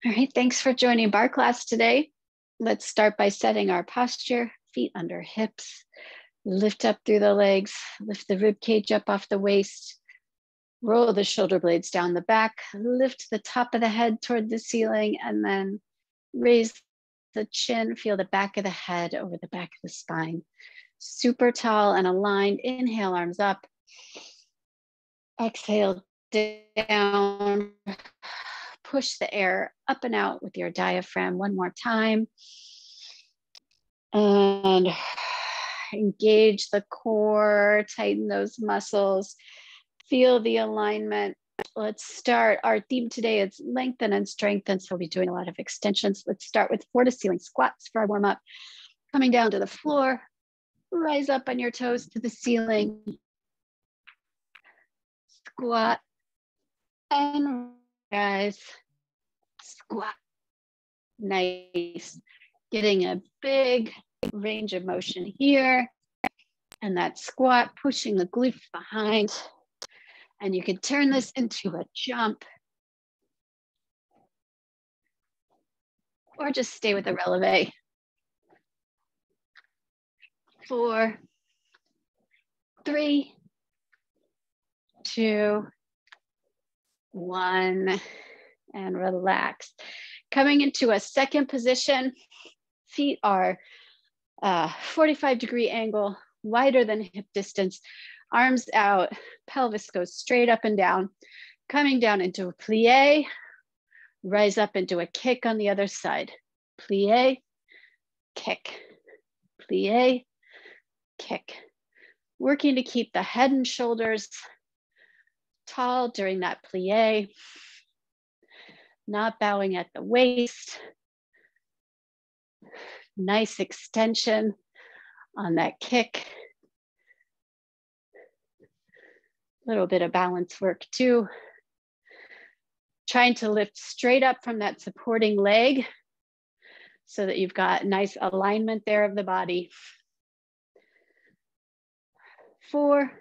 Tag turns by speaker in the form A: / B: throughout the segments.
A: All right, thanks for joining Barre class today. Let's start by setting our posture, feet under hips, lift up through the legs, lift the rib cage up off the waist, roll the shoulder blades down the back, lift the top of the head toward the ceiling, and then raise the chin, feel the back of the head over the back of the spine. Super tall and aligned. Inhale, arms up. Exhale, down. Push the air up and out with your diaphragm one more time. And engage the core, tighten those muscles, feel the alignment. Let's start. Our theme today is lengthen and strengthen, so we'll be doing a lot of extensions. Let's start with floor to ceiling squats for our warm up. Coming down to the floor, rise up on your toes to the ceiling. Squat and rise. Squat. Nice. Getting a big range of motion here. And that squat, pushing the glutes behind. And you can turn this into a jump. Or just stay with the releve. 4, 3, 2, 1, and relax. Coming into a second position, feet are 45-degree angle, wider than hip distance, arms out, pelvis goes straight up and down, coming down into a plie, rise up into a kick on the other side. Plie, kick, plie, kick. Working to keep the head and shoulders tall during that plie, not bowing at the waist. Nice extension on that kick. A little bit of balance work too. Trying to lift straight up from that supporting leg so that you've got nice alignment there of the body. 4,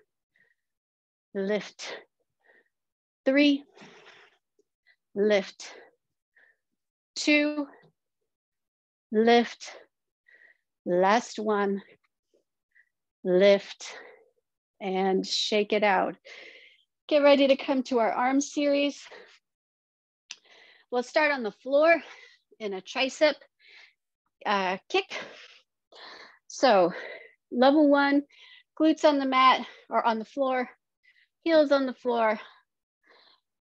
A: lift. 3, lift. 2, lift. Last one, lift and shake it out. Get ready to come to our arm series. We'll start on the floor in a tricep kick. So level 1, glutes on the mat or on the floor, heels on the floor,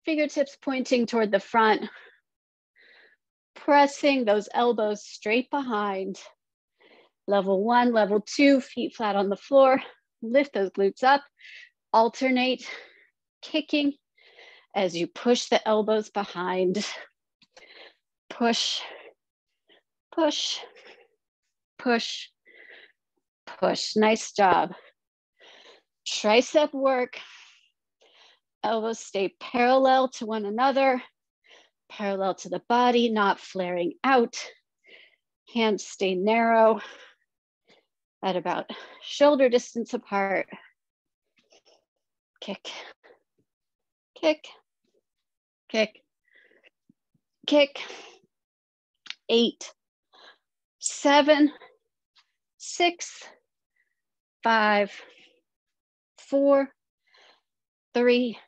A: fingertips pointing toward the front, pressing those elbows straight behind. Level 1, level 2, feet flat on the floor, lift those glutes up, alternate kicking as you push the elbows behind. Push, push, push, push. Nice job. Tricep work. Elbows stay parallel to one another, parallel to the body, not flaring out. Hands stay narrow at about shoulder distance apart. Kick, kick, kick, kick. 8, 7, 6, 5, 4, 3,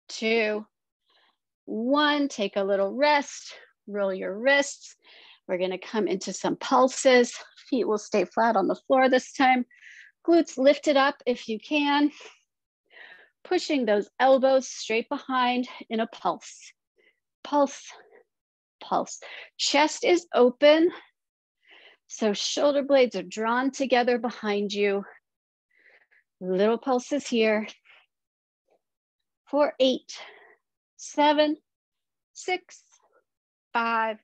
A: 2, 1. Take a little rest, roll your wrists. We're gonna come into some pulses. Feet will stay flat on the floor this time. Glutes lifted up if you can. Pushing those elbows straight behind in a pulse. Pulse, pulse. Chest is open, so shoulder blades are drawn together behind you. Little pulses here. 4, 8, 7, 6, 5,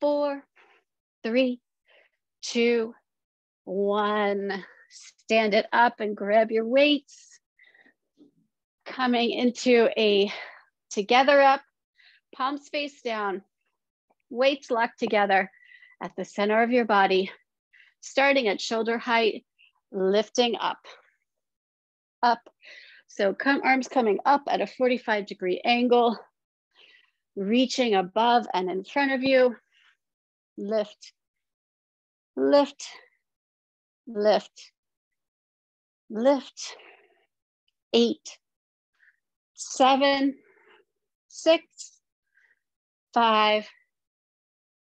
A: 4, 3, 2, 1. Stand it up and grab your weights. Coming into a together up, palms face down, weights locked together at the center of your body, starting at shoulder height, lifting up, up. So arms coming up at a 45-degree angle, reaching above and in front of you. Lift, lift, lift, lift. 8, 7, 6, 5,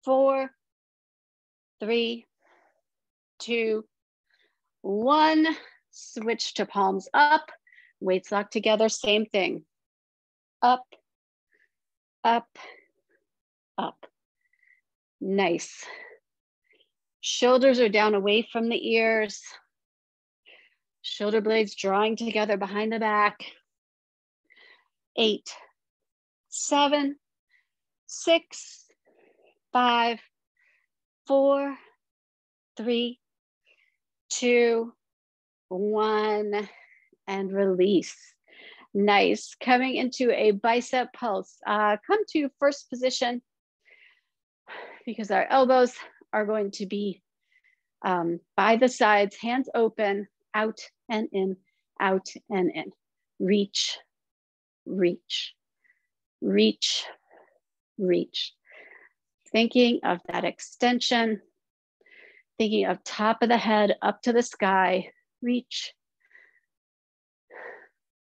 A: 4, 3, 2, 1. Switch to palms up, weights locked together, same thing. Up, up, up. Nice. Shoulders are down away from the ears. Shoulder blades drawing together behind the back. 8, 7, 6, 5, 4, 3, 2, 1, and release. Nice. Coming into a bicep pulse. Come to first position because our elbows are going to be by the sides, hands open, out and in, out and in. Reach, reach, reach, reach. Thinking of that extension, thinking of top of the head up to the sky, reach.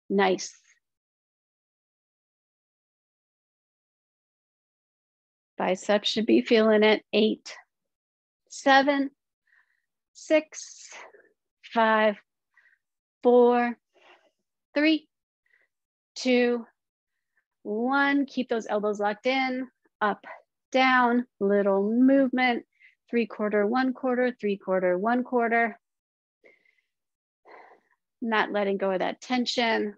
A: Nice. Biceps should be feeling it. 8, 7, 6, 5, 4, 3, 2, 1. Keep those elbows locked in, up, down, little movement, 3/4, 1/4, 3/4, 1/4. Not letting go of that tension,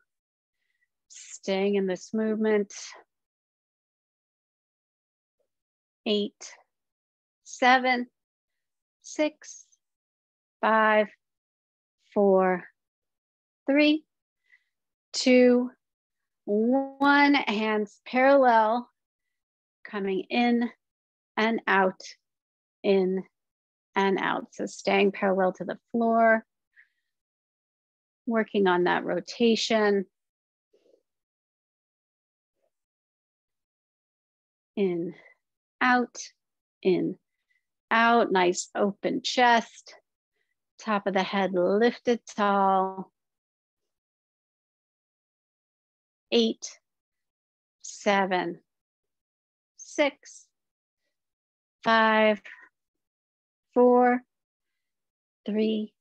A: staying in this movement. 8, 7, 6, 5, 4, 3, 2, 1. Hands parallel, coming in and out, in and out. So staying parallel to the floor, working on that rotation. In, out, nice open chest, top of the head lifted tall. 8, 7, 6, 5, 4, 3,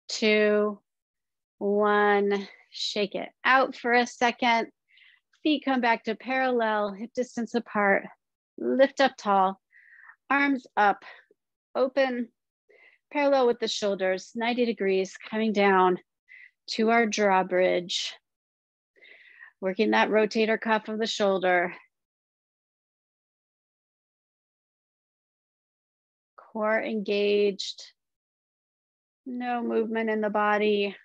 A: 2, 1. Shake it out for a second. Feet come back to parallel, hip distance apart. Lift up tall, arms up, open, parallel with the shoulders, 90 degrees, coming down to our drawbridge. Working that rotator cuff of the shoulder. Core engaged. No movement in the body.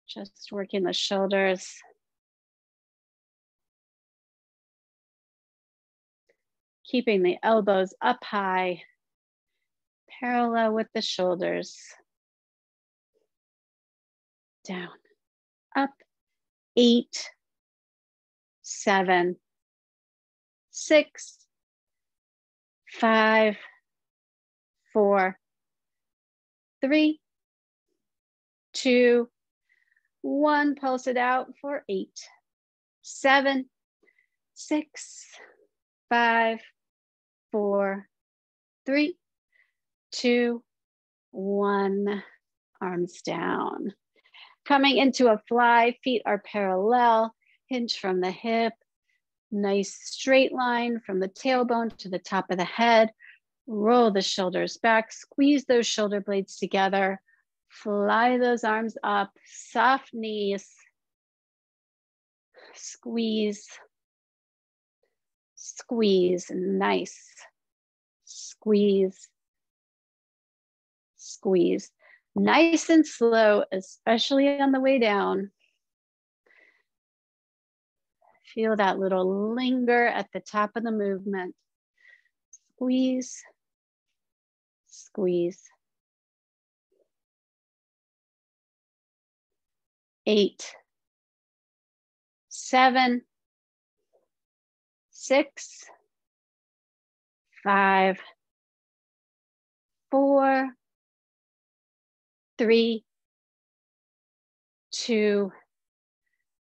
A: Just working the shoulders. Keeping the elbows up high, parallel with the shoulders. Down, up. 8, 7, 6, 5, 4, 3, 2, 1. Pulse it out for 8, 7, 6, 5, 4, 3, 2, 1. Arms down. Coming into a fly, feet are parallel, hinge from the hip. Nice straight line from the tailbone to the top of the head. Roll the shoulders back, squeeze those shoulder blades together. Fly those arms up, soft knees. Squeeze, squeeze, nice. Squeeze, squeeze. Nice and slow, especially on the way down. Feel that little linger at the top of the movement. Squeeze, squeeze. 8, 7, 6, 5, 4, 3, 2,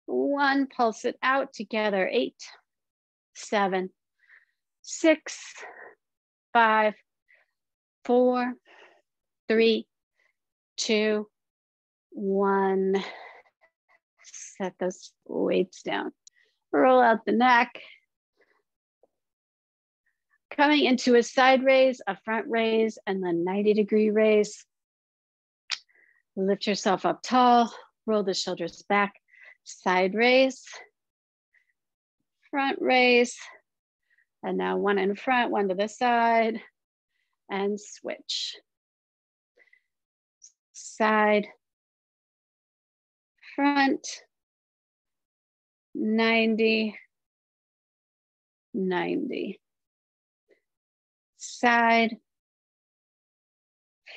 A: 1. Pulse it out together. 8, 7, 6, 5, 4, 3, 2, 1. Set those weights down. Roll out the neck. Coming into a side raise, a front raise, and then 90-degree raise. Lift yourself up tall, roll the shoulders back, side raise, front raise, and now one in front, one to the side, and switch. Side, front, 90, 90. Side,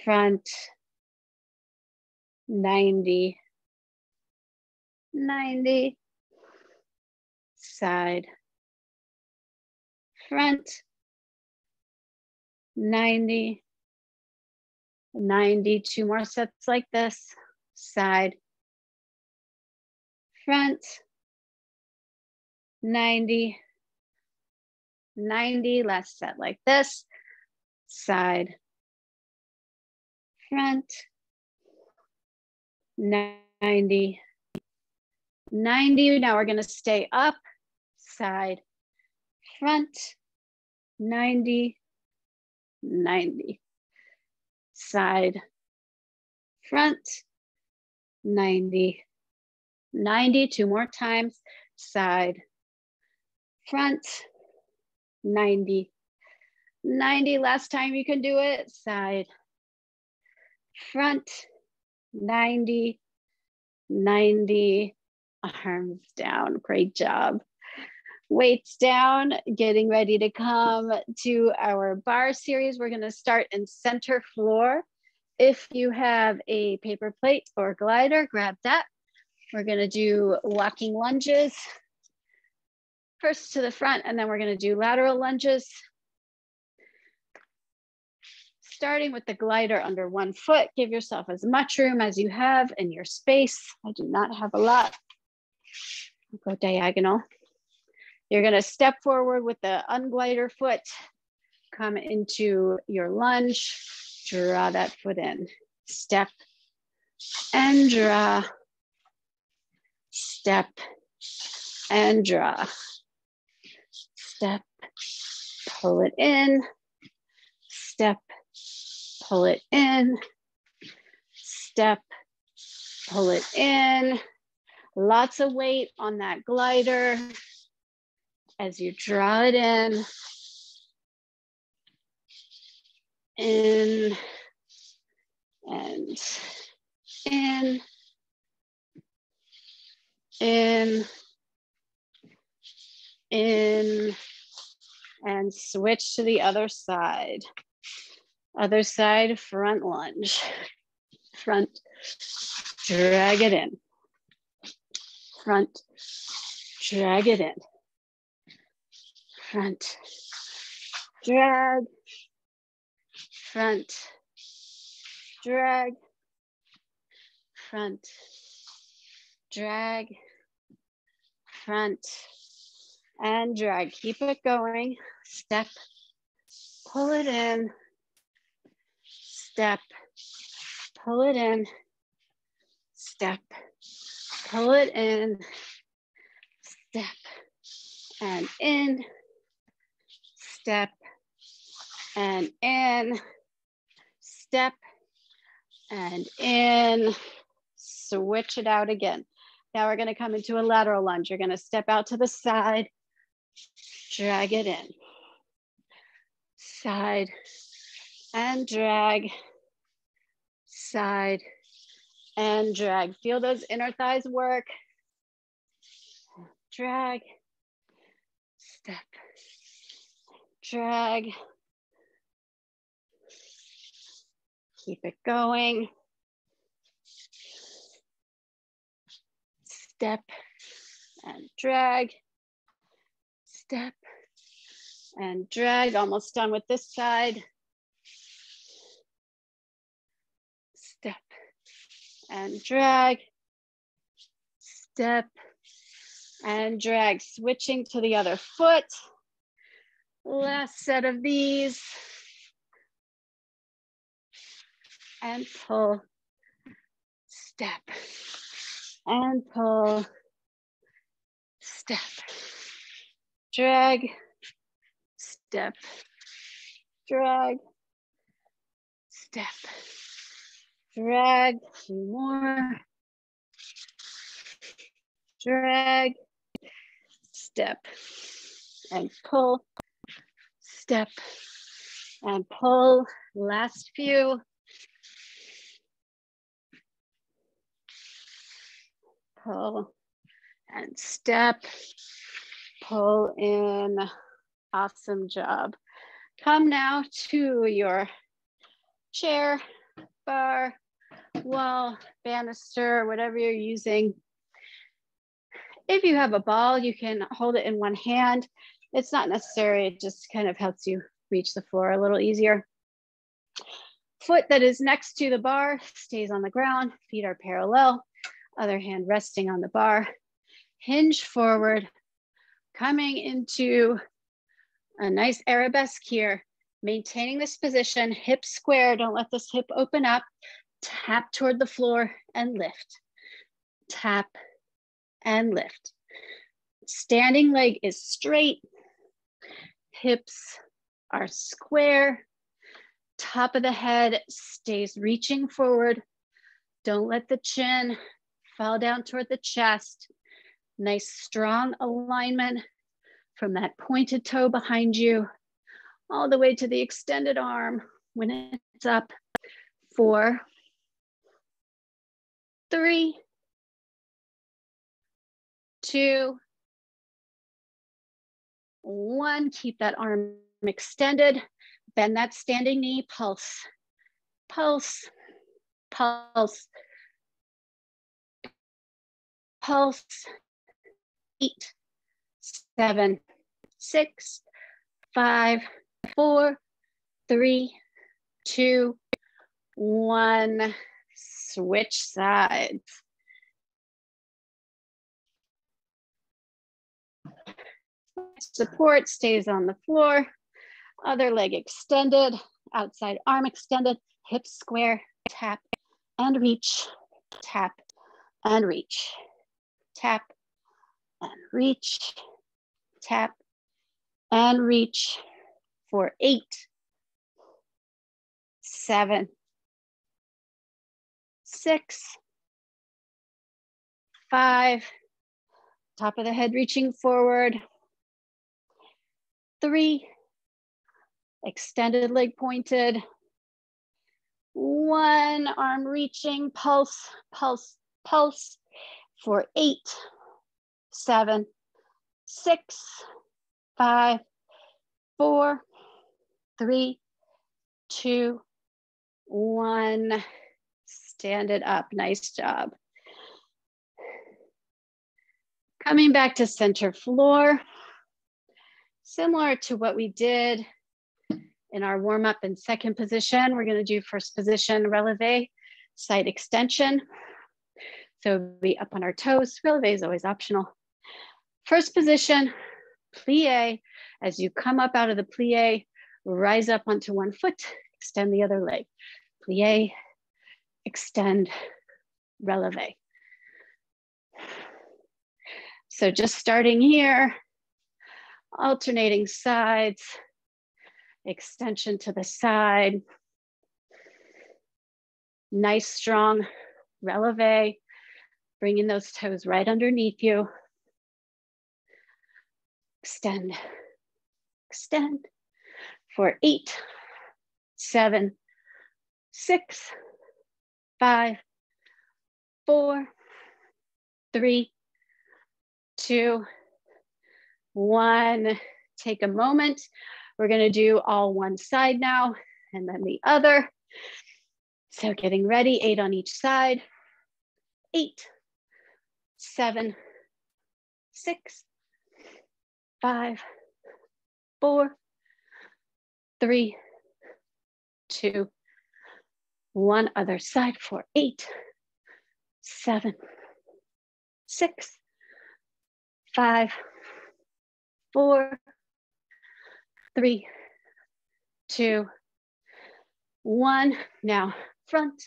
A: front, 90, 90. Side, front, 90, 90. 2 more sets like this. Side, front, 90, 90. Last set like this. Side, front, 90, 90. Now we're going to stay up. Side, front, 90, 90. Side, front, 90, 90. 2 more times. Side, front, 90, 90. Last time you can do it. Side, front, 90, 90. Arms down. Great job. Weights down. Getting ready to come to our bar series. We're going to start in center floor. If you have a paper plate or glider, grab that. We're going to do walking lunges. First to the front, and then we're going to do lateral lunges. Starting with the glider under 1 foot, give yourself as much room as you have in your space. I do not have a lot. I'll go diagonal. You're going to step forward with the unglider foot, come into your lunge, draw that foot in. Step and draw. Step and draw. Step, pull it in. Step, pull it in. Step, pull it in. Lots of weight on that glider as you draw it in. In and in. In, and switch to the other side. Other side, front lunge. Front, drag it in. Front, drag it in. Front, drag. Front, drag. Front, drag. Front, and drag. Keep it going. Step, pull it in. Step, pull it in. Step, pull it in. Step, and in. Step, and in. Step, and in. Switch it out again. Now we're going to come into a lateral lunge. You're going to step out to the side. Drag it in. Side and drag. Side and drag. Feel those inner thighs work. Drag. Step. Drag. Keep it going. Step and drag. Step and drag, almost done with this side. Step and drag, step and drag, switching to the other foot. Last set of these. And pull, step, and pull, step, drag, step, drag, step, drag, a few more, drag, step, and pull, step, and pull, last few. Pull and step, pull in, awesome job. Come now to your chair, bar, wall, banister, whatever you're using. If you have a ball, you can hold it in one hand. It's not necessary, it just kind of helps you reach the floor a little easier. Foot that is next to the bar stays on the ground, feet are parallel. Other hand resting on the bar. Hinge forward, coming into a nice arabesque here. Maintaining this position, hips square, don't let this hip open up. Tap toward the floor and lift. Tap and lift. Standing leg is straight. Hips are square. Top of the head stays reaching forward. Don't let the chin fall down toward the chest. Nice strong alignment from that pointed toe behind you all the way to the extended arm when it's up. 4, 3, 2, 1. Keep that arm extended. Bend that standing knee, pulse, pulse, pulse. Pulse, 8, 7, 6, 5, 4, 3, 2, 1. Switch sides. Support stays on the floor. Other leg extended, outside arm extended, hips square, tap and reach, tap and reach. Tap and reach, tap and reach for 8, 7, 6, 5, top of the head reaching forward, 3, extended leg pointed, 1, arm reaching, pulse, pulse, pulse for 8, 7, 6, 5, 4, 3, 2, 1. Stand it up. Nice job. Coming back to center floor. Similar to what we did in our warm-up in second position, we're going to do first position releve, side extension. So be up on our toes. Releve is always optional. First position, plie. As you come up out of the plie, rise up onto one foot, extend the other leg. Plie, extend, releve. So just starting here, alternating sides, extension to the side. Nice, strong releve, bringing those toes right underneath you. Extend, extend for 8, 7, 6, 5, 4, 3, 2, 1. Take a moment. We're going to do all one side now and then the other. So getting ready, 8 on each side. 8, 7, 6, 5, 4, 3, 2, 1. Other side for 8, 7, 6, 5, 4, 3, 2, 1. Now front,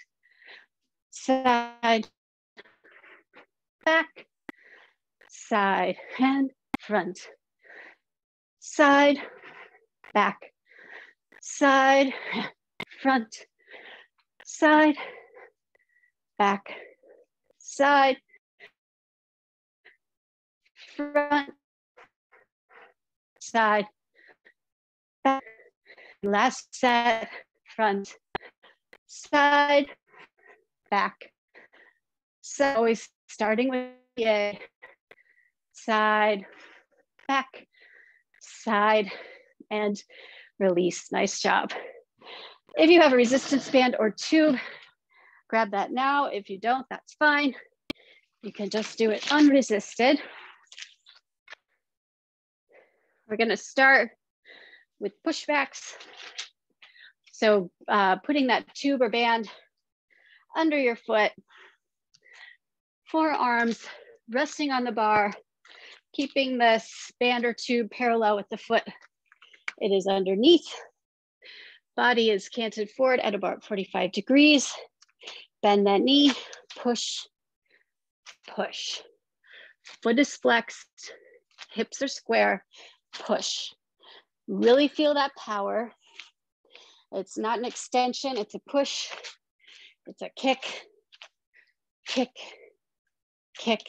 A: side, back, side, and front, side, back, side, front, side, back, side, front, side, back. Last set, front, side, back. So always starting with the A, side, back, side, and release. Nice job. If you have a resistance band or tube, grab that now. If you don't, that's fine. You can just do it unresisted. We're gonna start with pushbacks. So putting that tube or band under your foot, forearms resting on the bar, keeping this band or tube parallel with the foot it is underneath. Body is canted forward at about 45 degrees. Bend that knee, push, push. Foot is flexed, hips are square, push. Really feel that power. It's not an extension, it's a push. It's a kick, kick, kick.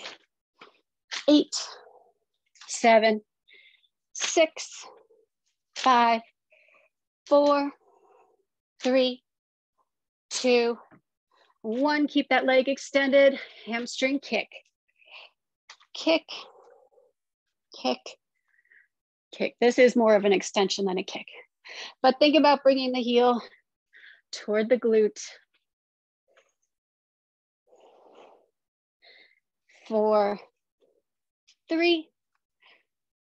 A: 8, 7, 6, 5, 4, 3, 2, 1. Keep that leg extended. Hamstring kick, kick, kick, kick. This is more of an extension than a kick. But think about bringing the heel toward the glute. 4, 3,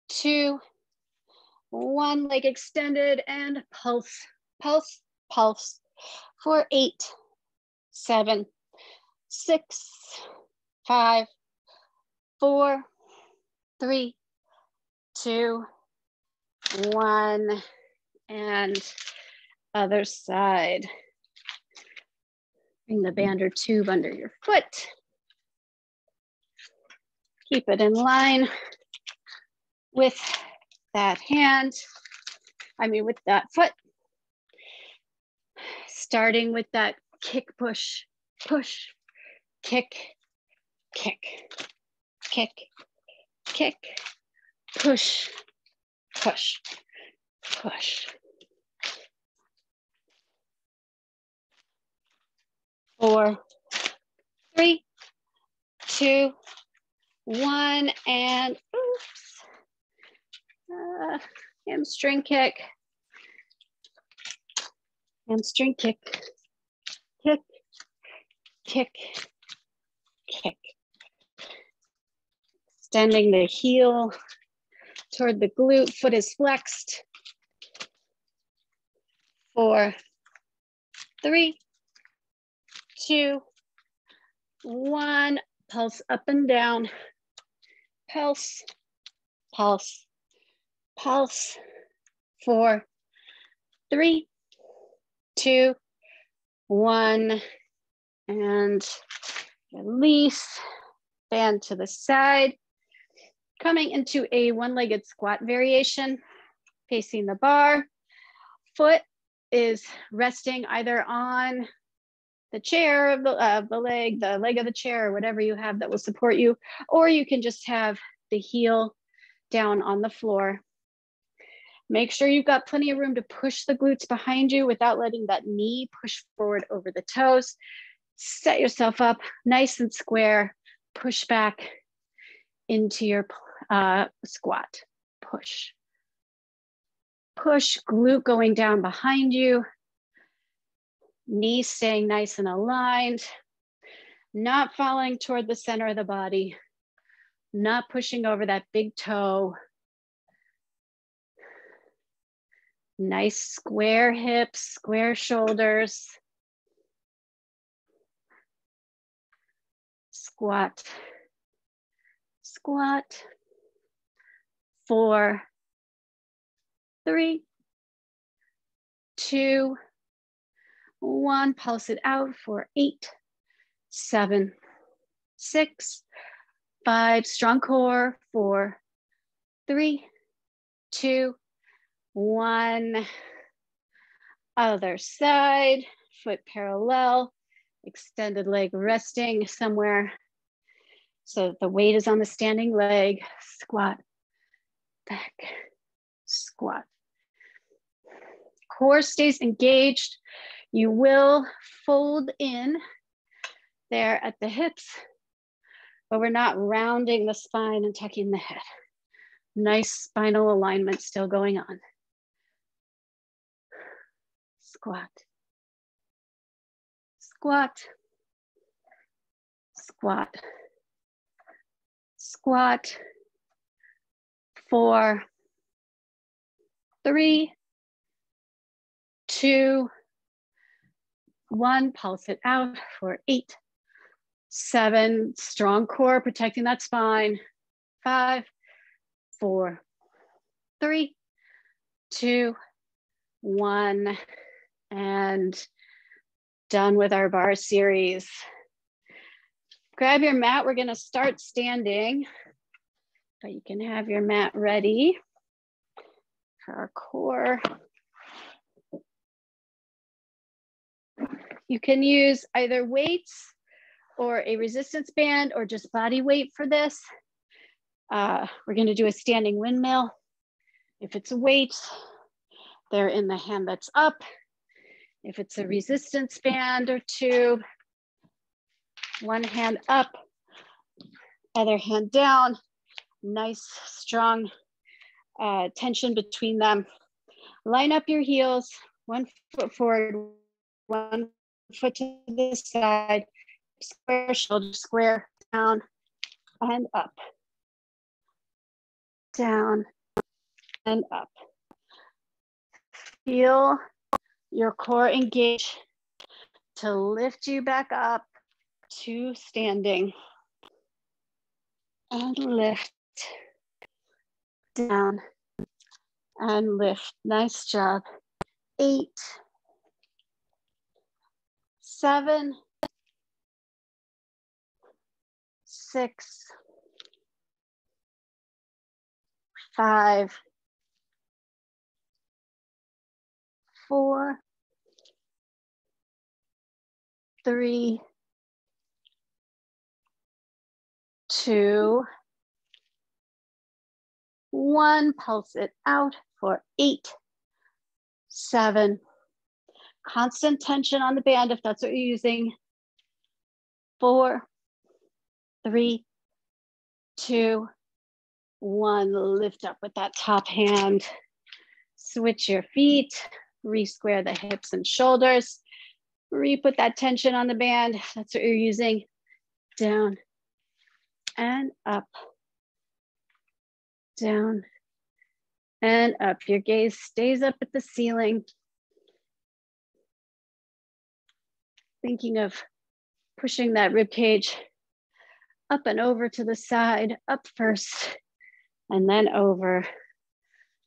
A: 2, 1. Leg extended and pulse, pulse, pulse. For 8, 7, 6, 5, 4, 3, 2, 1. And other side. Bring the band or tube under your foot. Keep it in line with that hand, with that foot. Starting with that kick, push, push, kick, kick, kick, kick, push, push, push. 4, 3, 2, 1, and oops. Hamstring kick. Hamstring kick. Kick, kick, kick. Extending the heel toward the glute. Foot is flexed. 4, 3, 2, 1. Pulse up and down. Pulse, pulse, pulse. 4, 3, 2, 1. And release. Band to the side. Coming into a one-legged squat variation, facing the bar. Foot is resting either on the chair, the leg of the chair, or whatever you have that will support you, or you can just have the heel down on the floor. Make sure you've got plenty of room to push the glutes behind you without letting that knee push forward over the toes. Set yourself up nice and square, push back into your squat, push. Push, glute going down behind you. Knees staying nice and aligned, not falling toward the center of the body, not pushing over that big toe. Nice square hips, square shoulders. Squat, squat. 4, 3, 2, 1. Pulse it out for 8, 7, 6, 5. Strong core. 4, 3, 2, 1. Other side, foot parallel, extended leg resting somewhere. So the weight is on the standing leg. Squat, back, squat. Core stays engaged. You will fold in there at the hips, but we're not rounding the spine and tucking the head. Nice spinal alignment still going on. Squat, squat, squat, squat. 4, 3, 2, 1. Pulse it out for 8, 7. Strong core, protecting that spine. 5, 4, 3, 2, 1. And done with our bar series. Grab your mat. We're going to start standing, but you can have your mat ready for our core. You can use either weights or a resistance band or just body weight for this. We're going to do a standing windmill. If it's a weight, they're in the hand that's up. If it's a resistance band or two, one hand up, other hand down. Nice, strong tension between them. Line up your heels, 1 foot forward, 1 foot to the side, square shoulder, square, down and up, down and up. Feel your core engage to lift you back up to standing and lift, down and lift. Nice job. 8, 7, 6, 5, 4, 3, 2, 1. Pulse it out for 8, 7. Constant tension on the band if that's what you're using. 4, 3, 2, 1. Lift up with that top hand. Switch your feet. Re-square the hips and shoulders. Re-put that tension on the band. That's what you're using. Down and up. Down and up. Your gaze stays up at the ceiling. Thinking of pushing that rib cage up and over to the side, up first, and then over.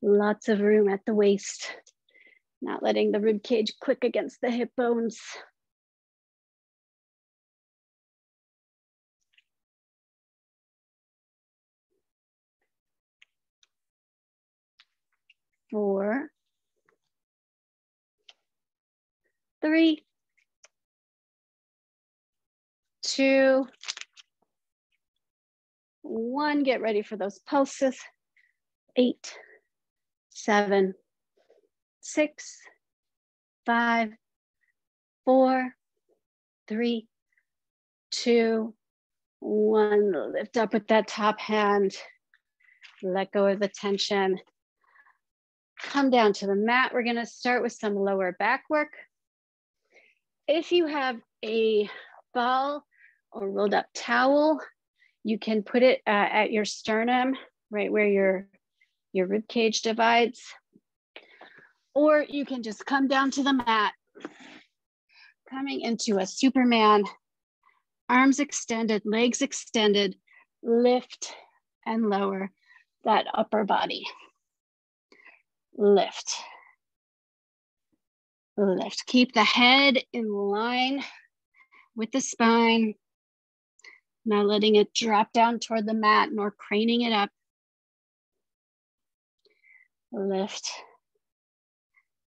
A: Lots of room at the waist. Not letting the rib cage click against the hip bones. Four, 3, 2, 1. Get ready for those pulses. 8, 7, 6, 5, 4, 3, 2, 1. Lift up with that top hand. Let go of the tension. Come down to the mat. We're going to start with some lower back work. If you have a ball or rolled up towel, you can put it at your sternum, right where your rib cage divides. or you can just come down to the mat, coming into a Superman, arms extended, legs extended, lift and lower that upper body. Lift, lift. Keep the head in line with the spine, not letting it drop down toward the mat nor craning it up. Lift,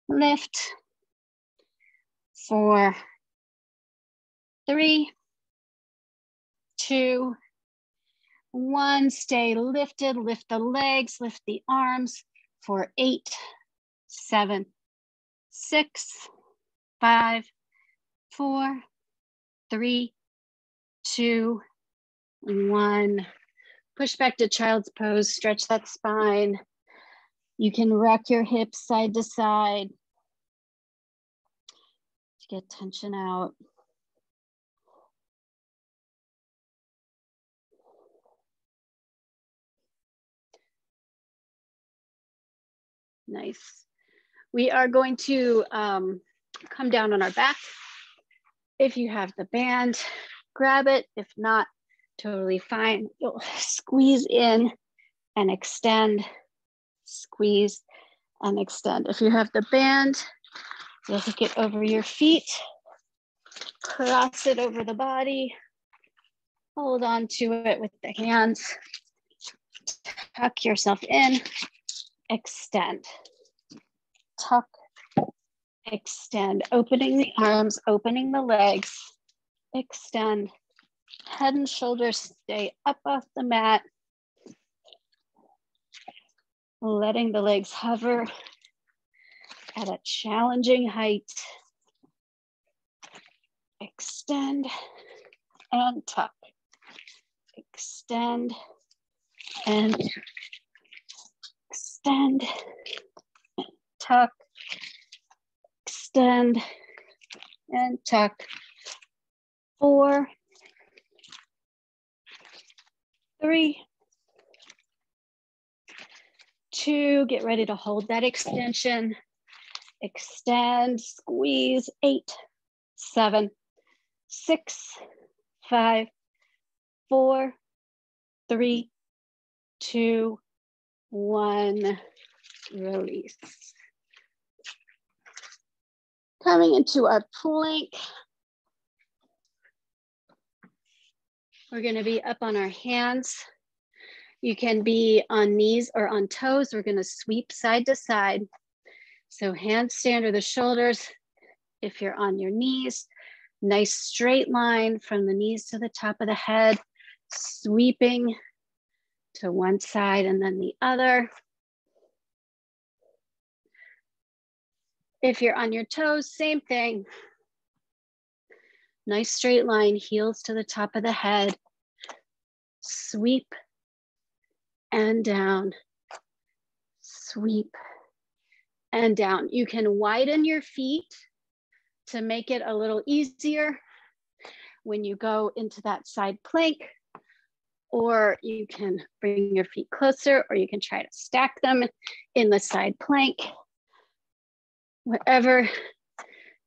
A: lift. 4, 3, 2, 1. Stay lifted, lift the legs, lift the arms for 8, 7, 6, 5, 4, 3, 2, 1. Push back to child's pose, stretch that spine. You can rock your hips side to side to get tension out. Nice. We are going to come down on our back. If you have the band, grab it. If not, totally fine. You'll squeeze in and extend, squeeze and extend. If you have the band, you'll hook it over your feet, cross it over the body, hold on to it with the hands, tuck yourself in, extend, tuck, extend, opening the arms, opening the legs, extend, head and shoulders stay up off the mat, letting the legs hover at a challenging height. Extend and tuck, extend and extend, tuck, extend and tuck. 4, 3, 2, get ready to hold that extension. Extend, squeeze, 8, 7, 6, 5, 4, 3, 2, 1, release. Coming into our plank. We're gonna be up on our hands. You can be on knees or on toes. We're gonna sweep side to side. So hands stay under the shoulders. If you're on your knees, nice straight line from the knees to the top of the head, sweeping to one side and then the other. If you're on your toes, same thing. Nice straight line, heels to the top of the head, sweep and down, sweep and down. You can widen your feet to make it a little easier when you go into that side plank, or you can bring your feet closer, or you can try to stack them in the side plank. Whatever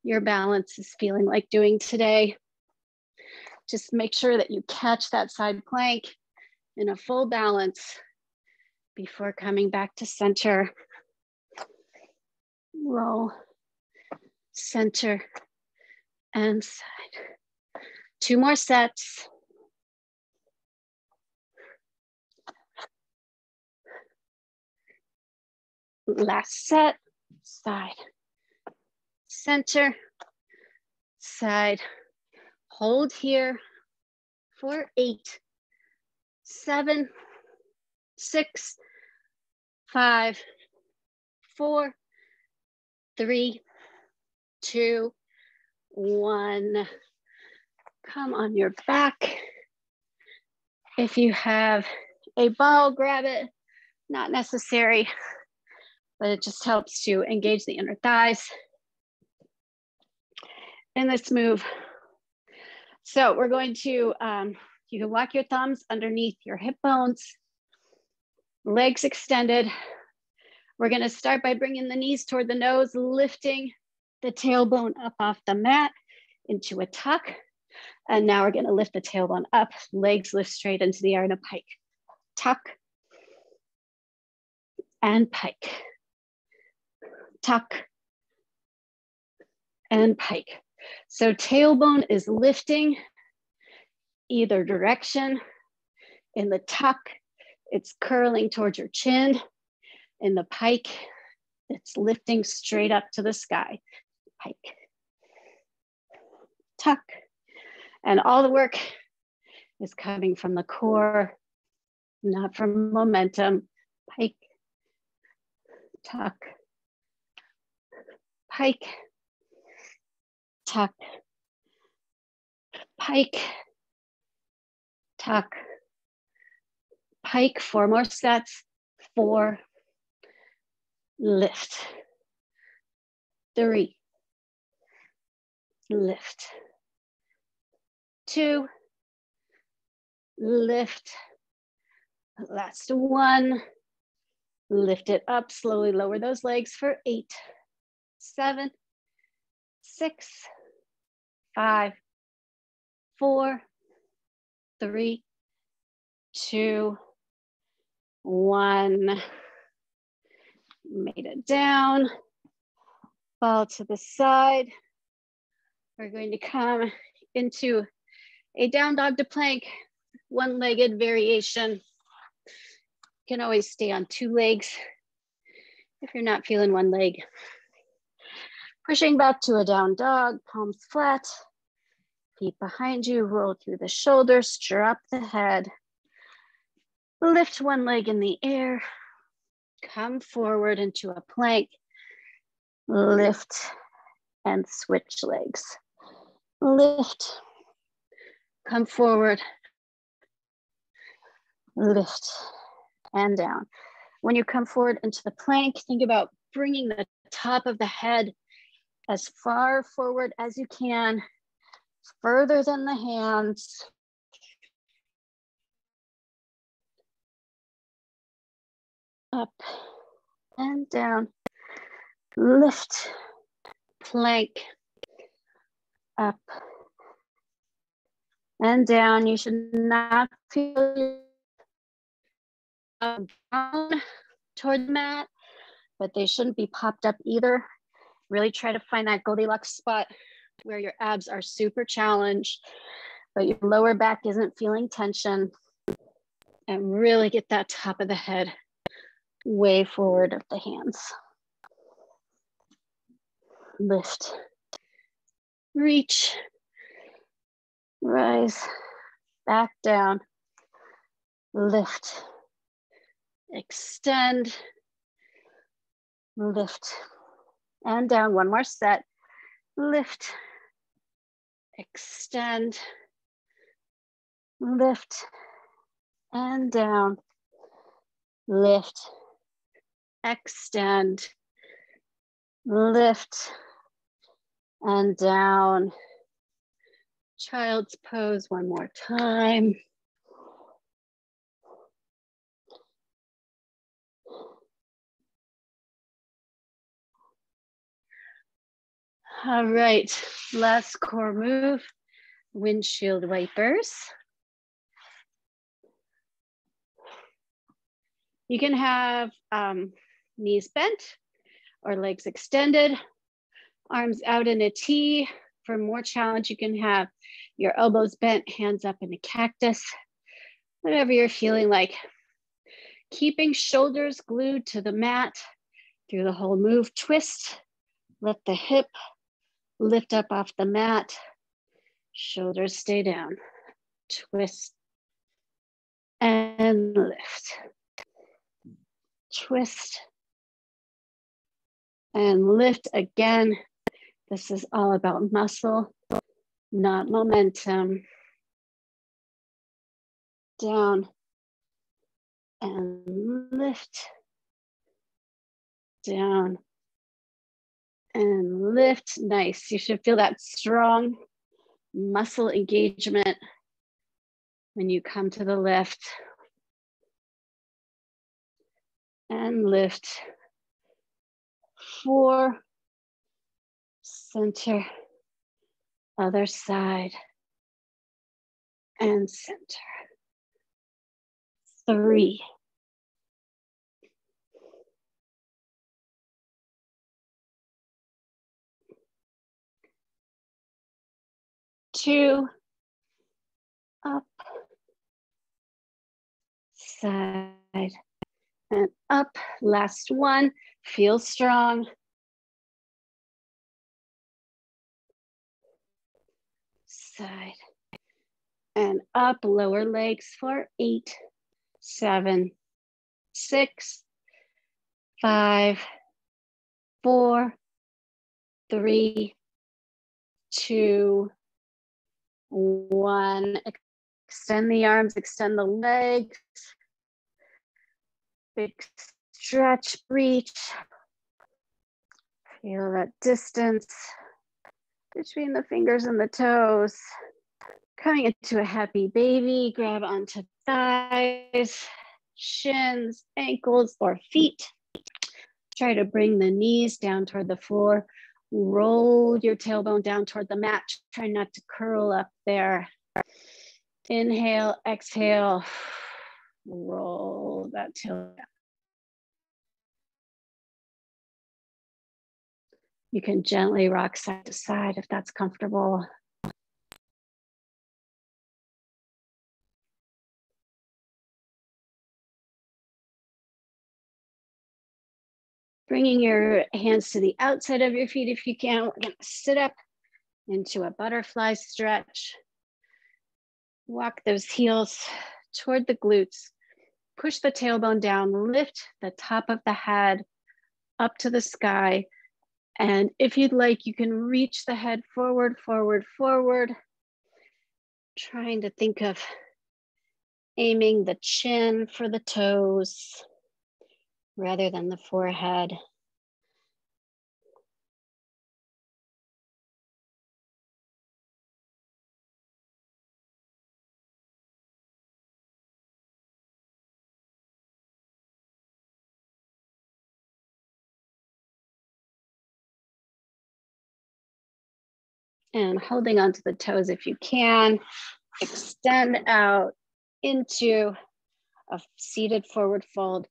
A: your balance is feeling like doing today, just make sure that you catch that side plank in a full balance before coming back to center. Roll, center, and side. 2 more sets. Last set, side, center, side. Hold here for 8, 7, 6, 5, 4, 3, 2, 1. Come on your back. If you have a ball, grab it. Not necessary, but it just helps to engage the inner thighs. And let's move. So we're going to, you can walk your thumbs underneath your hip bones, legs extended. We're gonna start by bringing the knees toward the nose, lifting the tailbone up off the mat into a tuck. And now we're gonna lift the tailbone up, legs lift straight into the air in a pike. Tuck and pike. Tuck and pike. So tailbone is lifting either direction. In the tuck, it's curling towards your chin. In the pike, it's lifting straight up to the sky. Pike. Tuck. And all the work is coming from the core, not from momentum. Pike. Tuck. Pike. Tuck. Pike. Tuck. Pike. 4 more sets. 4. Lift. 3. Lift. 2. Lift. Last 1. Lift it up, slowly lower those legs for 8, 7, 6, 5, 4, 3, 2, 1. Made it down, fall to the side. We're going to come into a down dog to plank, one-legged variation. You can always stay on 2 legs if you're not feeling one leg. Pushing back to a down dog, palms flat, feet behind you, roll through the shoulders, drop the head. Lift one leg in the air, come forward into a plank, lift and switch legs. Lift, come forward, lift and down. When you come forward into the plank, think about bringing the top of the head as far forward as you can, further than the hands. Up and down, lift, plank, up and down. You should not feel down toward the mat, but they shouldn't be popped up either. Really try to find that Goldilocks spot where your abs are super challenged, but your lower back isn't feeling tension, and really get that top of the head way forward of the hands. Lift, reach, rise, back down, lift, extend, lift, and down. One more set. Lift, extend, lift, and down, lift, extend, lift, and down. Child's pose one more time. All right, last core move, windshield wipers. You can have knees bent or legs extended, arms out in a T. For more challenge, you can have your elbows bent, hands up in a cactus, whatever you're feeling like. Keeping shoulders glued to the mat through the whole move. Twist, let the hip lift up off the mat, shoulders stay down. Twist and lift. Twist and lift again. This is all about muscle, not momentum. Down and lift. Down and lift. Nice. You should feel that strong muscle engagement when you come to the lift. And lift. 4, center, other side, and center. 3, 2, up, side, and up. Last one, feel strong. Side, and up, lower legs for 8, 7, 6, 5, 4, 3, 2, 1. Extend the arms, extend the legs. Big stretch, reach. Feel that distance between the fingers and the toes. Coming into a happy baby, grab onto thighs, shins, ankles, or feet. Try to bring the knees down toward the floor. Roll your tailbone down toward the mat. Try not to curl up there. Inhale, exhale, roll that tailbone down. You can gently rock side to side if that's comfortable. Bringing your hands to the outside of your feet if you can. We're gonna sit up into a butterfly stretch. Walk those heels toward the glutes. Push the tailbone down, lift the top of the head up to the sky. And if you'd like, you can reach the head forward, forward, forward. Trying to think of aiming the chin for the toes rather than the forehead. And holding onto the toes if you can. Extend out into a seated forward fold.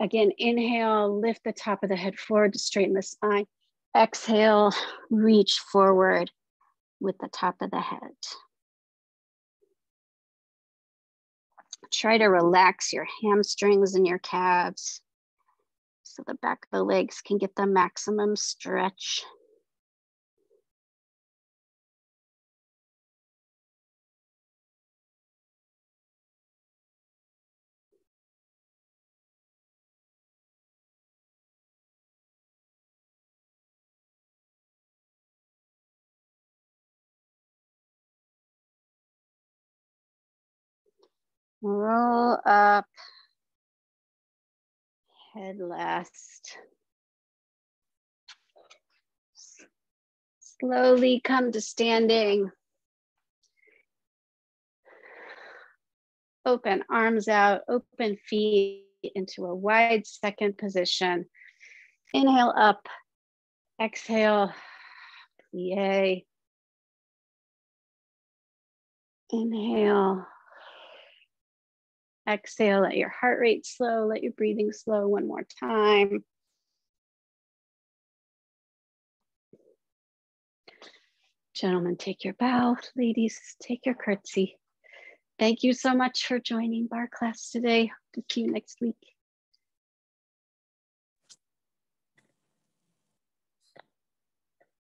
A: Again, inhale, lift the top of the head forward to straighten the spine. Exhale, reach forward with the top of the head. Try to relax your hamstrings and your calves so the back of the legs can get the maximum stretch. Roll up, head last. Slowly come to standing. Open arms out, open feet into a wide second position. Inhale up, exhale, plie. Inhale, exhale, let your heart rate slow, let your breathing slow one more time. Gentlemen, take your bow. Ladies, take your curtsy. Thank you so much for joining Barre class today. To see you next week.